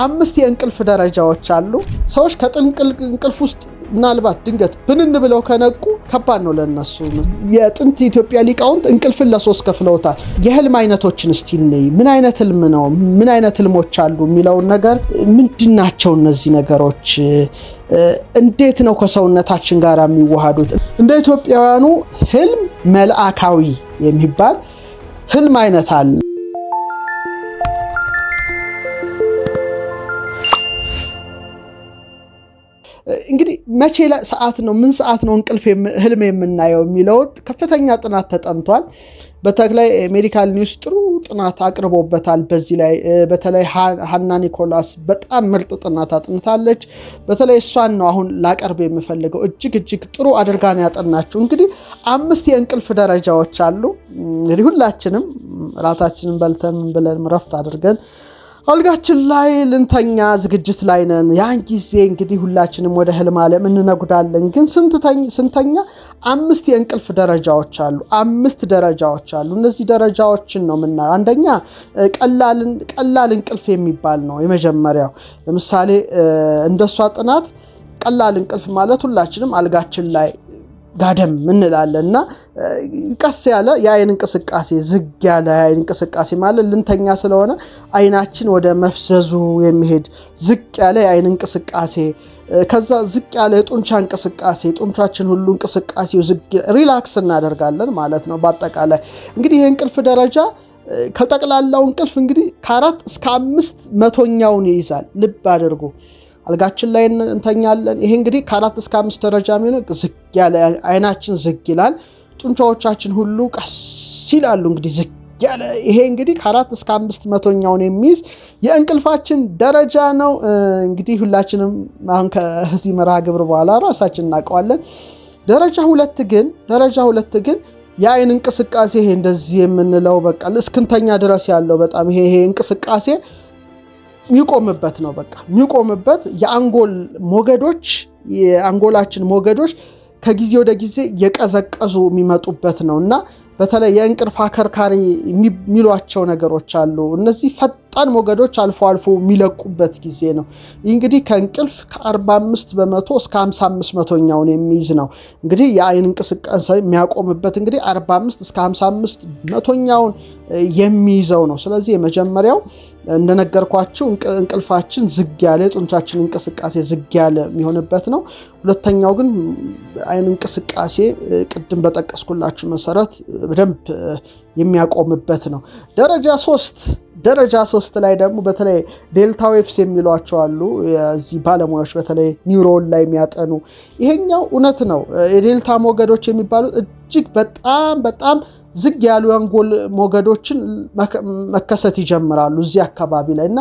5 የእንቅልፍ ደረጃዎች አሉ። ሰዎች ከጥንቅል እንቅልፍ ውስጥ ምናልባት ድንገት ብንን ብለው ከነቁ ከባድ ነው ለነሱ። የጥንት ኢትዮጵያ ሊቃውንት እንቅልፍን ለ3 ከፍለውታል። የህልም አይነቶችን እስቲ እንይ። ምን አይነት ህልም ነው? ምን አይነት ህልሞች አሉ የሚለውን ነገር ምንድናቸው? እነዚህ ነገሮች እንዴት ነው ከሰውነታችን ጋር የሚዋሃዱት? እንደ ኢትዮጵያውያኑ ህልም መልአካዊ የሚባል ህልም አይነት አለ። እንግዲህ መቼ ሰዓት ነው ምን ሰዓት ነው እንቅልፍ ህልም የምናየው የሚለው ከፍተኛ ጥናት ተጠንቷል። በተለይ ሜዲካል ኒውስ ጥሩ ጥናት አቅርቦበታል። በዚህ ላይ በተለይ ሃና ኒኮላስ በጣም ምርጥ ጥናት አጥንታለች። በተለይ እሷን ነው አሁን ላቀርብ የምፈልገው። እጅግ ጥሩ አድርጋ ነው ያጠናችው። እንግዲህ 5 የእንቅልፍ ደረጃዎች አሉ። እንግዲህ ሁላችንም ራታችንን በልተን ብለን ረፍት አድርገን አልጋችን ላይ ልንተኛ ዝግጅት ላይ ነን። ያን ጊዜ እንግዲህ ሁላችንም ወደ ህልም ዓለም እንነጉዳለን። ግን ስንተኛ 5 የእንቅልፍ ደረጃዎች አሉ። 5 ደረጃዎች አሉ። እነዚህ ደረጃዎችን ነው የምናየው። አንደኛ ቀላል እንቅልፍ የሚባል ነው የመጀመሪያው። ለምሳሌ እንደሷ ጥናት ቀላል እንቅልፍ ማለት ሁላችንም አልጋችን ላይ ጋደም እንላለንና ቀስ ያለ የአይን እንቅስቃሴ ዝግ ያለ የአይን እንቅስቃሴ ማለት ልንተኛ ስለሆነ አይናችን ወደ መፍዘዙ የሚሄድ ዝቅ ያለ የአይን እንቅስቃሴ፣ ከዛ ዝቅ ያለ የጡንቻ እንቅስቃሴ፣ ጡንቻችን ሁሉ እንቅስቃሴው ዝግ ሪላክስ እናደርጋለን ማለት ነው። በአጠቃላይ እንግዲህ ይሄ እንቅልፍ ደረጃ ከጠቅላላው እንቅልፍ እንግዲህ ከ4 እስከ 5 መቶኛውን ይይዛል። ልብ አድርጉ። አልጋችን ላይ እንተኛለን። ይሄ እንግዲህ ከ4 እስከ 5 ደረጃ የሚሆነው ዝግ ያለ አይናችን ዝግ ይላል። ጡንቻዎቻችን ሁሉ ቀስ ይላሉ። እንግዲህ ዝግ ያለ ይሄ እንግዲህ ከ4 እስከ 5 መቶኛውን የሚይዝ የእንቅልፋችን ደረጃ ነው። እንግዲህ ሁላችንም አሁን ከዚህ መርሃ ግብር በኋላ ራሳችን እናውቀዋለን። ደረጃ 2 ግን የአይን እንቅስቃሴ ይሄ እንደዚህ የምንለው በቃ እስክንተኛ ድረስ ያለው በጣም ይሄ እንቅስቃሴ የሚቆምበት ነው። በቃ የሚቆምበት የአንጎል ሞገዶች የአንጎላችን ሞገዶች ከጊዜ ወደ ጊዜ የቀዘቀዙ የሚመጡበት ነውና በተለይ የእንቅልፍ አከርካሪ የሚሏቸው ነገሮች አሉ። እነዚህ ፈጣን ሞገዶች አልፎ አልፎ የሚለቁበት ጊዜ ነው። ይህ እንግዲህ ከእንቅልፍ ከ45% እስከ 55% የሚይዝ ነው። እንግዲህ የአይን እንቅስቃሴ የሚያቆምበት እንግዲህ 45 እስከ 55% የሚይዘው ነው። ስለዚህ የመጀመሪያው እንደነገርኳችሁ እንቅልፋችን ዝግ ያለ የጡንቻችን እንቅስቃሴ ዝግ ያለ የሚሆንበት ነው። ሁለተኛው ግን አይን እንቅስቃሴ ቅድም በጠቀስኩላችሁ መሰረት በደንብ የሚያቆምበት ነው። ደረጃ 3 ላይ ደግሞ በተለይ ዴልታ ዌቭስ የሚሏቸው አሉ። የዚህ ባለሙያዎች በተለይ ኒውሮን ላይ የሚያጠኑ ይሄኛው እውነት ነው። የዴልታ ሞገዶች የሚባሉት እጅግ በጣም ዝግ ያሉ የአንጎል ሞገዶችን መከሰት ይጀምራሉ እዚህ አካባቢ ላይ እና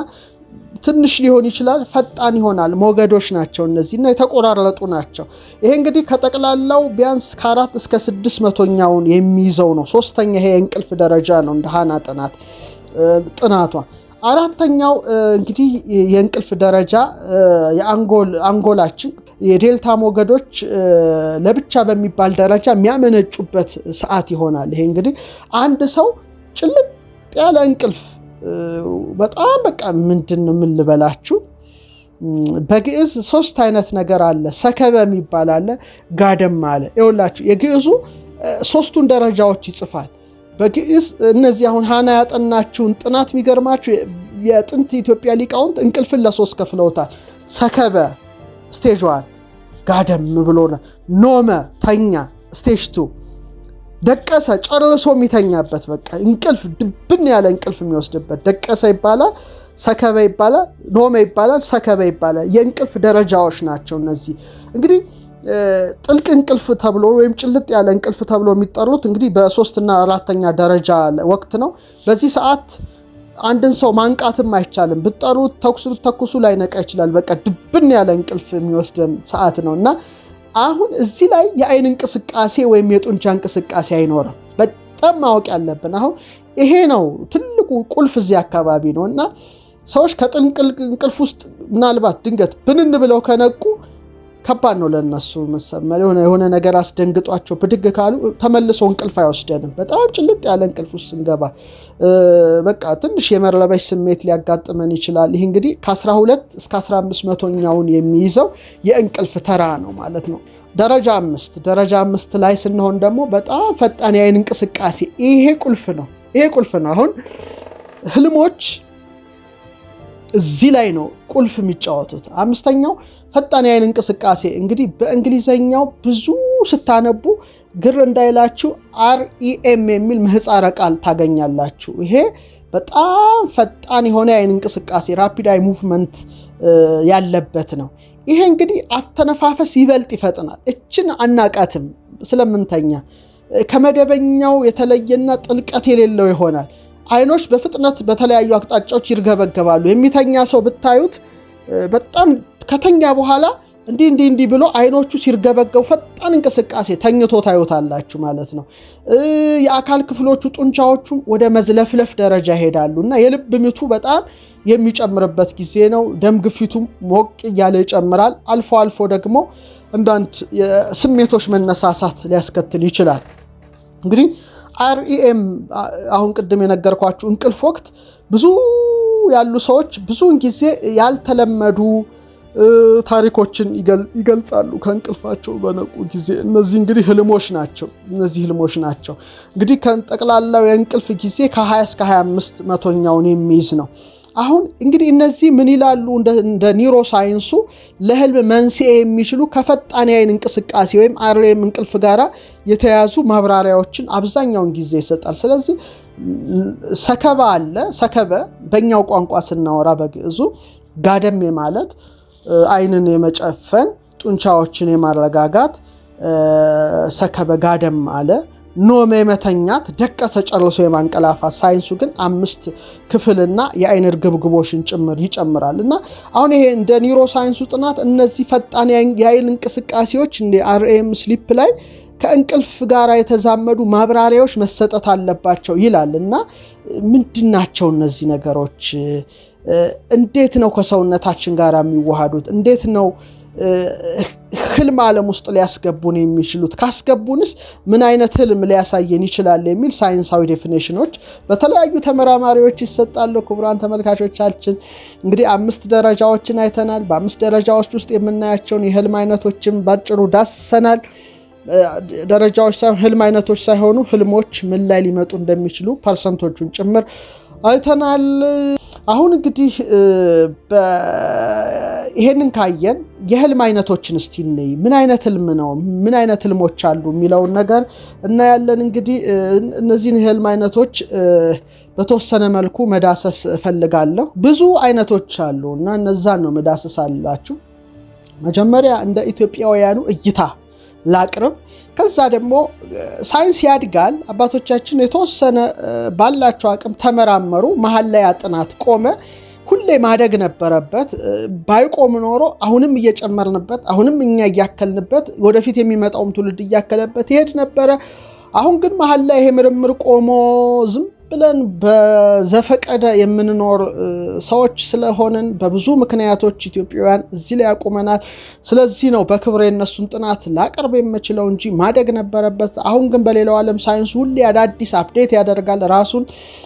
ትንሽ ሊሆን ይችላል፣ ፈጣን ይሆናል። ሞገዶች ናቸው እነዚህና የተቆራረጡ ናቸው። ይሄ እንግዲህ ከጠቅላላው ቢያንስ ከ4 እስከ 6 መቶኛውን የሚይዘው ነው። 3ኛ ይሄ የእንቅልፍ ደረጃ ነው እንደ ሃና ጥናቷ። 4ኛው እንግዲህ የእንቅልፍ ደረጃ የአንጎላችን የዴልታ ሞገዶች ለብቻ በሚባል ደረጃ የሚያመነጩበት ሰዓት ይሆናል። ይሄ እንግዲህ አንድ ሰው ጭልጥ ያለ እንቅልፍ በጣም በቃ ምንድነው ምን ልበላችሁ፣ በግዕዝ 3 አይነት ነገር አለ። ሰከበ የሚባል አለ፣ ጋደም አለ። ይኸውላችሁ የግዕዙ 3ቱን ደረጃዎች ይጽፋል በግዕዝ። እነዚህ አሁን ሃና ያጠናችውን ጥናት የሚገርማችሁ የጥንት ኢትዮጵያ ሊቃውንት እንቅልፍን ለ3 ከፍለውታል። ሰከበ ስቴጅ 1 ጋደም ብሎ፣ ኖመ ተኛ ስቴጅ 2፣ ደቀሰ ጨርሶ የሚተኛበት በቃ እንቅልፍ ድብን ያለ እንቅልፍ የሚወስድበት ደቀሰ ይባላል፣ ሰከበ ይባላል፣ ኖመ ይባላል፣ ሰከበ ይባላል። የእንቅልፍ ደረጃዎች ናቸው እነዚህ። እንግዲህ ጥልቅ እንቅልፍ ተብሎ ወይም ጭልጥ ያለ እንቅልፍ ተብሎ የሚጠሩት እንግዲህ በ3 እና 4ኛ ደረጃ ወቅት ነው። በዚህ ሰዓት አንድን ሰው ማንቃትም አይቻልም። ብትጠሩት ተኩሱ ላይ ነቃ ይችላል። በቃ ድብን ያለ እንቅልፍ የሚወስደን ሰዓት ነው እና አሁን እዚህ ላይ የአይን እንቅስቃሴ ወይም የጡንቻ እንቅስቃሴ አይኖርም። በጣም ማወቅ ያለብን አሁን ይሄ ነው ትልቁ ቁልፍ እዚህ አካባቢ ነው እና ሰዎች ከጥንቅል እንቅልፍ ውስጥ ምናልባት ድንገት ብንን ብለው ከነቁ ከባድ ነው ለነሱ መሰመል የሆነ ነገር አስደንግጧቸው ብድግ ካሉ ተመልሶ እንቅልፍ አይወስደንም። በጣም ጭልጥ ያለ እንቅልፍ ውስጥ ስንገባ በቃ ትንሽ የመረበሽ ስሜት ሊያጋጥመን ይችላል። ይህ እንግዲህ ከ12 እስከ 15 መቶኛውን የሚይዘው የእንቅልፍ ተራ ነው ማለት ነው። ደረጃ 5 ላይ ስንሆን ደግሞ በጣም ፈጣን የአይን እንቅስቃሴ፣ ይሄ ቁልፍ ነው። አሁን ህልሞች እዚህ ላይ ነው ቁልፍ የሚጫወቱት። 5ኛው ፈጣን የአይን እንቅስቃሴ እንግዲህ በእንግሊዘኛው ብዙ ስታነቡ ግር እንዳይላችሁ REM የሚል ምህፃረ ቃል ታገኛላችሁ። ይሄ በጣም ፈጣን የሆነ የአይን እንቅስቃሴ ራፒድ አይ ሙቭመንት ያለበት ነው። ይሄ እንግዲህ አተነፋፈስ ይበልጥ ይፈጥናል። እችን አናቃትም ስለምንተኛ ከመደበኛው የተለየና ጥልቀት የሌለው ይሆናል። አይኖች በፍጥነት በተለያዩ አቅጣጫዎች ይርገበገባሉ። የሚተኛ ሰው ብታዩት በጣም ከተኛ በኋላ እንዲህ ብሎ አይኖቹ ሲርገበገቡ ፈጣን እንቅስቃሴ ተኝቶ ታዩታላችሁ ማለት ነው። የአካል ክፍሎቹ ጡንቻዎቹም ወደ መዝለፍለፍ ደረጃ ይሄዳሉ እና የልብ ምቱ በጣም የሚጨምርበት ጊዜ ነው። ደም ግፊቱም ሞቅ እያለ ይጨምራል። አልፎ አልፎ ደግሞ አንዳንድ የስሜቶች መነሳሳት ሊያስከትል ይችላል። እንግዲህ REM አሁን ቅድም የነገርኳችሁ እንቅልፍ ወቅት ብዙ ያሉ ሰዎች ብዙውን ጊዜ ያልተለመዱ ታሪኮችን ይገልጻሉ ከእንቅልፋቸው በነቁ ጊዜ። እነዚህ እንግዲህ ህልሞች ናቸው። እንግዲህ ከጠቅላላው የእንቅልፍ ጊዜ ከ20 እስከ 25 መቶኛውን የሚይዝ ነው። አሁን እንግዲህ እነዚህ ምን ይላሉ? እንደ ኒውሮ ሳይንሱ ለህልም መንስኤ የሚችሉ ከፈጣን የአይን እንቅስቃሴ ወይም REM እንቅልፍ ጋራ የተያዙ ማብራሪያዎችን አብዛኛውን ጊዜ ይሰጣል። ስለዚህ ሰከበ አለ። ሰከበ በእኛው ቋንቋ ስናወራ በግዕዙ ጋደም ማለት አይንን የመጨፈን ጡንቻዎችን የማረጋጋት ሰከበ ጋደም አለ። ኖም የመተኛት ደቀሰ ጨርሶ የማንቀላፋት። ሳይንሱ ግን 5 ክፍልና የአይን እርግብግቦችን ጭምር ይጨምራል። እና አሁን ይሄ እንደ ኒውሮ ሳይንሱ ጥናት እነዚህ ፈጣን የአይን እንቅስቃሴዎች እንደ REM ስሊፕ ላይ ከእንቅልፍ ጋር የተዛመዱ ማብራሪያዎች መሰጠት አለባቸው ይላል። እና ምንድናቸው እነዚህ ነገሮች? እንዴት ነው ከሰውነታችን ጋር የሚዋሃዱት? እንዴት ነው ህልም ዓለም ውስጥ ሊያስገቡን የሚችሉት? ካስገቡንስ ምን አይነት ህልም ሊያሳየን ይችላል? የሚል ሳይንሳዊ ዴፊኒሽኖች በተለያዩ ተመራማሪዎች ይሰጣሉ። ክቡራን ተመልካቾቻችን እንግዲህ 5 ደረጃዎችን አይተናል። በ5 ደረጃዎች ውስጥ የምናያቸውን የህልም አይነቶችን ባጭሩ ዳሰናል። ደረጃዎች ሳይሆን ህልም አይነቶች ሳይሆኑ ህልሞች ምን ላይ ሊመጡ እንደሚችሉ ፐርሰንቶቹን ጭምር አይተናል። አሁን እንግዲህ ይሄንን ካየን የህልም አይነቶችን እስቲ እንይ። ምን አይነት ህልም ነው? ምን አይነት ህልሞች አሉ የሚለውን ነገር እናያለን። እንግዲህ እነዚህን የህልም አይነቶች በተወሰነ መልኩ መዳሰስ እፈልጋለሁ። ብዙ አይነቶች አሉ እና እነዛን ነው መዳሰስ አላችሁ። መጀመሪያ እንደ ኢትዮጵያውያኑ እይታ ላቅርብ። ከዛ ደግሞ ሳይንስ ያድጋል። አባቶቻችን የተወሰነ ባላቸው አቅም ተመራመሩ። መሀል ላይ ጥናት ቆመ። ሁሌ ማደግ ነበረበት። ባይቆም ኖሮ አሁንም እየጨመርንበት፣ አሁንም እኛ እያከልንበት፣ ወደፊት የሚመጣውም ትውልድ እያከለበት ይሄድ ነበረ። አሁን ግን መሀል ላይ ይሄ ምርምር ቆሞ ዝም ብለን በዘፈቀደ የምንኖር ሰዎች ስለሆንን በብዙ ምክንያቶች ኢትዮጵያውያን እዚህ ላይ ያቆመናል። ስለዚህ ነው በክብር የነሱን ጥናት ላቀርብ የምችለው እንጂ ማደግ ነበረበት። አሁን ግን በሌላው ዓለም ሳይንስ ሁሌ አዳዲስ አፕዴት ያደርጋል ራሱን።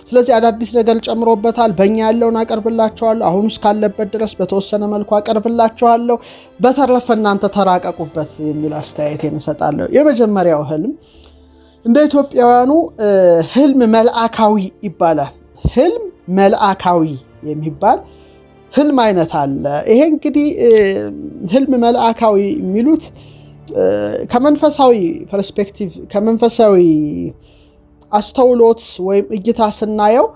ስለዚህ አዳዲስ ነገር ጨምሮበታል። በእኛ ያለውን አቀርብላችኋለሁ። አሁን እስካለበት ድረስ በተወሰነ መልኩ አቀርብላችኋለሁ። በተረፈ እናንተ ተራቀቁበት የሚል አስተያየቴን እሰጣለሁ። የመጀመሪያው ህልም እንደ ኢትዮጵያውያኑ ህልም መልአካዊ ይባላል። ህልም መልአካዊ የሚባል ህልም አይነት አለ። ይሄ እንግዲህ ህልም መልአካዊ የሚሉት ከመንፈሳዊ ፐርስፔክቲቭ ከመንፈሳዊ አስተውሎት ወይም እይታ ስናየው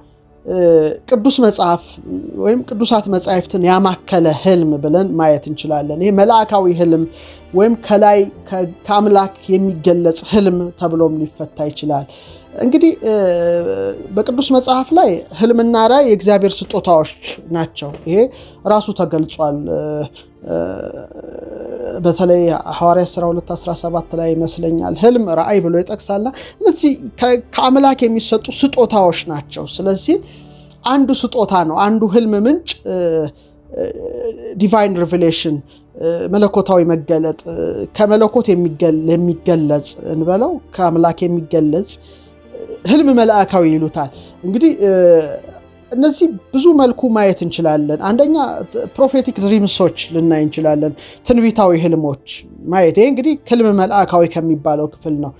ቅዱስ መጽሐፍ ወይም ቅዱሳት መጻሕፍትን ያማከለ ህልም ብለን ማየት እንችላለን። ይሄ መልአካዊ ህልም ወይም ከላይ ከአምላክ የሚገለጽ ህልም ተብሎም ሊፈታ ይችላል። እንግዲህ በቅዱስ መጽሐፍ ላይ ህልምና ራእይ የእግዚአብሔር ስጦታዎች ናቸው። ይሄ ራሱ ተገልጿል። በተለይ ሐዋርያት ሥራ 2:17 ላይ ይመስለኛል ህልም ራእይ ብሎ ይጠቅሳልና እነዚህ ከአምላክ የሚሰጡ ስጦታዎች ናቸው። ስለዚህ አንዱ ስጦታ ነው። አንዱ ህልም ምንጭ ዲቫይን ሪቨሌሽን መለኮታዊ መገለጥ ከመለኮት የሚገለጽ እንበለው ከአምላክ የሚገለጽ ህልም መልአካዊ ይሉታል። እንግዲህ እነዚህ ብዙ መልኩ ማየት እንችላለን። አንደኛ ፕሮፌቲክ ድሪምሶች ልናይ እንችላለን፣ ትንቢታዊ ህልሞች ማየት። ይሄ እንግዲህ ህልም መልአካዊ ከሚባለው ክፍል ነው።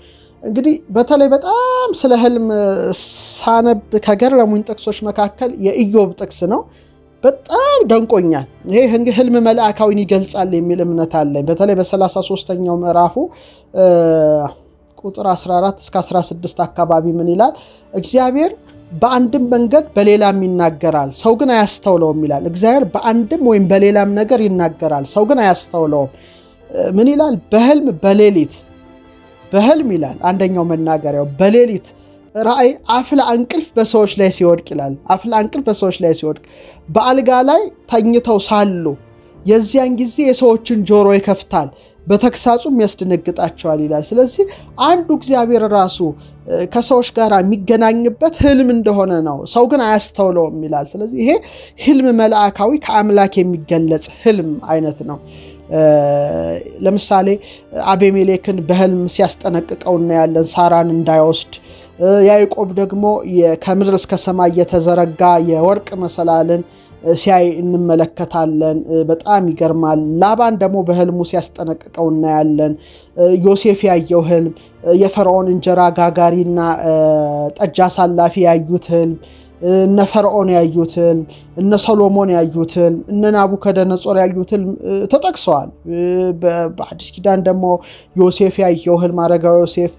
እንግዲህ በተለይ በጣም ስለ ህልም ሳነብ ከገረሙኝ ጥቅሶች መካከል የኢዮብ ጥቅስ ነው። በጣም ደንቆኛል። ይሄ ህልም መልአካዊን ይገልጻል የሚል እምነት አለኝ። በተለይ በ33ኛው ምዕራፉ ቁጥር 14 እስከ 16 አካባቢ ምን ይላል? እግዚአብሔር በአንድም መንገድ በሌላም ይናገራል፣ ሰው ግን አያስተውለውም ይላል። እግዚአብሔር በአንድም ወይም በሌላም ነገር ይናገራል፣ ሰው ግን አያስተውለውም። ምን ይላል? በህልም ይላል አንደኛው መናገሪያው፣ በሌሊት ራእይ አፍላ እንቅልፍ በሰዎች ላይ ሲወድቅ ይላል። አፍላ እንቅልፍ በሰዎች ላይ ሲወድቅ በአልጋ ላይ ተኝተው ሳሉ የዚያን ጊዜ የሰዎችን ጆሮ ይከፍታል፣ በተግሳጹም ያስደነግጣቸዋል ይላል። ስለዚህ አንዱ እግዚአብሔር ራሱ ከሰዎች ጋር የሚገናኝበት ህልም እንደሆነ ነው፣ ሰው ግን አያስተውለውም ይላል። ስለዚህ ይሄ ህልም መልአካዊ ከአምላክ የሚገለጽ ህልም አይነት ነው። ለምሳሌ አቤሜሌክን በህልም ሲያስጠነቅቀው እናያለን፣ ሳራን እንዳይወስድ። ያዕቆብ ደግሞ ከምድር እስከ ሰማይ የተዘረጋ የወርቅ መሰላልን ሲያይ እንመለከታለን። በጣም ይገርማል። ላባን ደግሞ በህልሙ ሲያስጠነቅቀው እናያለን። ዮሴፍ ያየው ህልም፣ የፈርዖን እንጀራ ጋጋሪና ጠጅ አሳላፊ ያዩት ህልም፣ እነ ፈርዖን ያዩት ህልም፣ እነ ሰሎሞን ያዩት ህልም፣ እነ ናቡከደነጾር ያዩት ህልም ተጠቅሰዋል። በአዲስ ኪዳን ደግሞ ዮሴፍ ያየው ህልም፣ አረጋዊ ዮሴፍ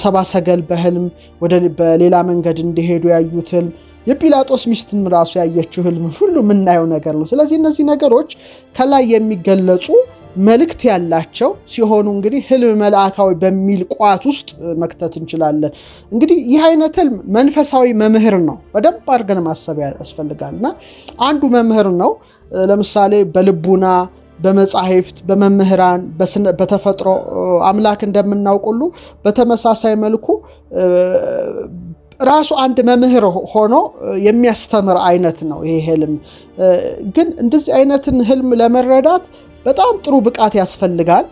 ሰባ ሰገል በህልም በሌላ መንገድ እንደሄዱ ያዩት ህልም፣ የጲላጦስ ሚስትም ራሱ ያየችው ህልም ሁሉ የምናየው ነገር ነው። ስለዚህ እነዚህ ነገሮች ከላይ የሚገለጹ መልእክት ያላቸው ሲሆኑ እንግዲህ ህልም መልአካዊ በሚል ቋት ውስጥ መክተት እንችላለን። እንግዲህ ይህ አይነት ህልም መንፈሳዊ መምህር ነው፣ በደንብ አድርገን ማሰብ ያስፈልጋል። እና አንዱ መምህር ነው። ለምሳሌ በልቡና በመጻሕፍት በመምህራን በተፈጥሮ አምላክ እንደምናውቅ ሁሉ በተመሳሳይ መልኩ ራሱ አንድ መምህር ሆኖ የሚያስተምር አይነት ነው ይሄ ህልም። ግን እንደዚህ አይነትን ህልም ለመረዳት በጣም ጥሩ ብቃት ያስፈልጋል።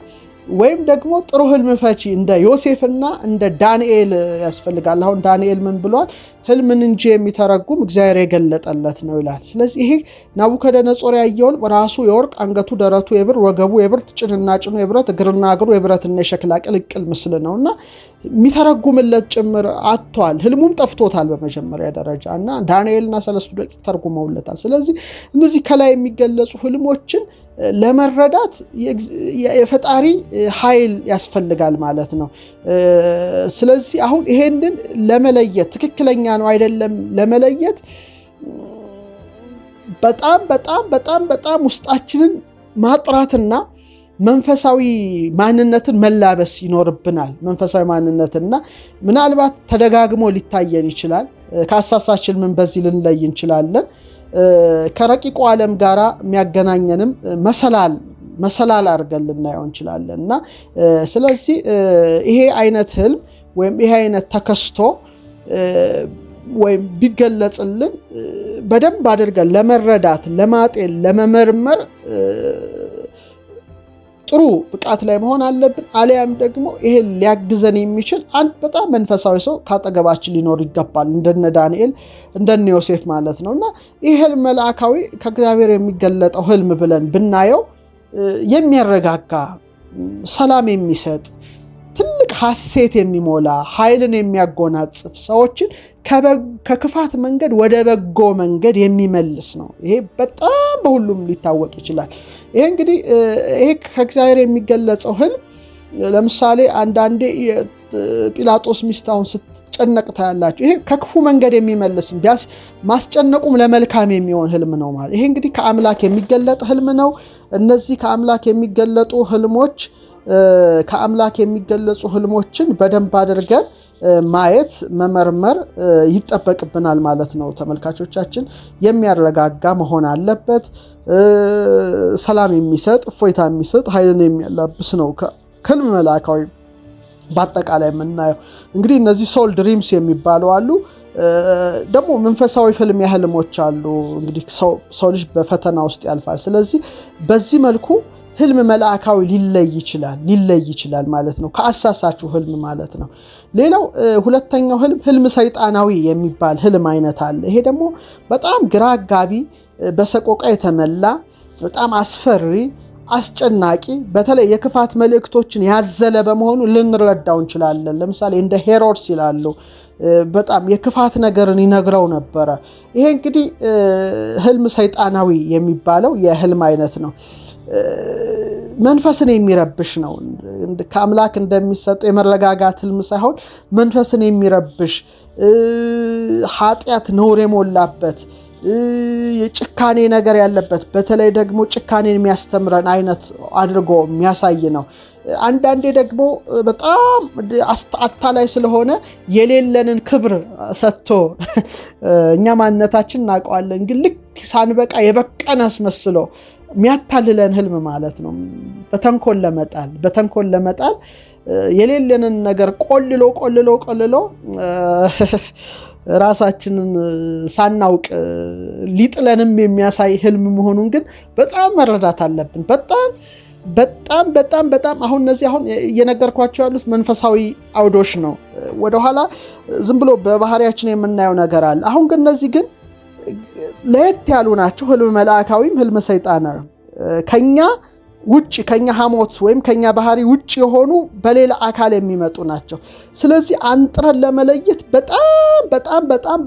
ወይም ደግሞ ጥሩ ህልም ፈቺ እንደ ዮሴፍና እንደ ዳንኤል ያስፈልጋል። አሁን ዳንኤል ምን ብሏል? ህልምን እንጂ የሚተረጉም እግዚአብሔር የገለጠለት ነው ይላል። ስለዚህ ይሄ ናቡከደነጾር ያየውን ራሱ የወርቅ አንገቱ፣ ደረቱ የብር፣ ወገቡ የብር፣ ጭንና ጭኑ የብረት፣ እግርና እግሩ የብረትና የሸክላ ቅልቅል ምስል ነው እና የሚተረጉምለት ጭምር አጥቷል። ህልሙም ጠፍቶታል በመጀመሪያ ደረጃ እና ዳንኤልና ሰለስቱ ደቂቅ ተርጉመውለታል። ስለዚህ እነዚህ ከላይ የሚገለጹ ህልሞችን ለመረዳት የፈጣሪ ኃይል ያስፈልጋል ማለት ነው። ስለዚህ አሁን ይሄንን ለመለየት ትክክለኛ ነው አይደለም ለመለየት በጣም በጣም በጣም በጣም ውስጣችንን ማጥራትና መንፈሳዊ ማንነትን መላበስ ይኖርብናል። መንፈሳዊ ማንነትና ምናልባት ተደጋግሞ ሊታየን ይችላል። ከአሳሳችን ምን በዚህ ልንለይ እንችላለን። ከረቂቁ ዓለም ጋራ የሚያገናኘንም መሰላል አድርገን ልናየው እንችላለን እና ስለዚህ ይሄ አይነት ህልም ወይም ይሄ አይነት ተከስቶ ወይም ቢገለጽልን በደንብ አድርገን ለመረዳት፣ ለማጤን፣ ለመመርመር ጥሩ ብቃት ላይ መሆን አለብን። አሊያም ደግሞ ይሄን ሊያግዘን የሚችል አንድ በጣም መንፈሳዊ ሰው ካጠገባችን ሊኖር ይገባል። እንደነ ዳንኤል እንደነ ዮሴፍ ማለት ነው እና ይህ ህልም መልአካዊ ከእግዚአብሔር የሚገለጠው ህልም ብለን ብናየው የሚያረጋጋ፣ ሰላም የሚሰጥ፣ ትልቅ ሐሴት የሚሞላ፣ ኃይልን የሚያጎናጽፍ፣ ሰዎችን ከክፋት መንገድ ወደ በጎ መንገድ የሚመልስ ነው። ይሄ በጣም በሁሉም ሊታወቅ ይችላል። ይሄ እንግዲህ ይሄ ከእግዚአብሔር የሚገለጸው ህልም ለምሳሌ አንዳንዴ ጲላጦስ ሚስት አሁን ስትጨነቅ ታያላችሁ። ይሄ ከክፉ መንገድ የሚመልስም ቢያስ ማስጨነቁም ለመልካም የሚሆን ህልም ነው ማለት። ይሄ እንግዲህ ከአምላክ የሚገለጥ ህልም ነው። እነዚህ ከአምላክ የሚገለጡ ህልሞች ከአምላክ የሚገለጹ ህልሞችን በደንብ አድርገን ማየት መመርመር ይጠበቅብናል ማለት ነው። ተመልካቾቻችን የሚያረጋጋ መሆን አለበት። ሰላም የሚሰጥ፣ እፎይታ የሚሰጥ፣ ኃይልን የሚያላብስ ነው ከህልም መልአካዊ በአጠቃላይ የምናየው እንግዲህ እነዚህ ሶል ድሪምስ የሚባሉ አሉ። ደግሞ መንፈሳዊ ህልም ህልሞች አሉ። እንግዲህ ሰው ልጅ በፈተና ውስጥ ያልፋል። ስለዚህ በዚህ መልኩ ህልም መልአካዊ ሊለይ ይችላል ማለት ነው፣ ከአሳሳችሁ ህልም ማለት ነው። ሌላው ሁለተኛው ህልም ሰይጣናዊ የሚባል ህልም አይነት አለ። ይሄ ደግሞ በጣም ግራ አጋቢ፣ በሰቆቃ የተመላ በጣም አስፈሪ፣ አስጨናቂ፣ በተለይ የክፋት መልእክቶችን ያዘለ በመሆኑ ልንረዳው እንችላለን። ለምሳሌ እንደ ሄሮድስ ይላሉ በጣም የክፋት ነገርን ይነግረው ነበረ። ይሄ እንግዲህ ህልም ሰይጣናዊ የሚባለው የህልም አይነት ነው። መንፈስን የሚረብሽ ነው። ከአምላክ እንደሚሰጠው የመረጋጋት ህልም ሳይሆን መንፈስን የሚረብሽ ኃጢአት፣ ነውር የሞላበት የጭካኔ ነገር ያለበት፣ በተለይ ደግሞ ጭካኔን የሚያስተምረን አይነት አድርጎ የሚያሳይ ነው። አንዳንዴ ደግሞ በጣም አታላይ ስለሆነ የሌለንን ክብር ሰጥቶ እኛ ማንነታችን እናውቀዋለን፣ ግን ልክ ሳንበቃ የበቃን አስመስሎ የሚያታልለን ህልም ማለት ነው። በተንኮል ለመጣል የሌለንን ነገር ቆልሎ ራሳችንን ሳናውቅ ሊጥለንም የሚያሳይ ህልም መሆኑን ግን በጣም መረዳት አለብን። በጣም አሁን እነዚህ አሁን እየነገርኳቸው ያሉት መንፈሳዊ አውዶች ነው። ወደኋላ ዝም ብሎ በባህሪያችን የምናየው ነገር አለ። አሁን ግን እነዚህ ግን ለየት ያሉ ናቸው። ህልም መልአካዊም ህልም ሰይጣናዊ ከኛ ውጭ ከኛ ሐሞት ወይም ከኛ ባህሪ ውጭ የሆኑ በሌላ አካል የሚመጡ ናቸው። ስለዚህ አንጥረን ለመለየት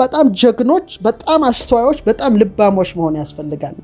በጣም ጀግኖች፣ በጣም አስተዋዮች፣ በጣም ልባሞች መሆን ያስፈልጋል።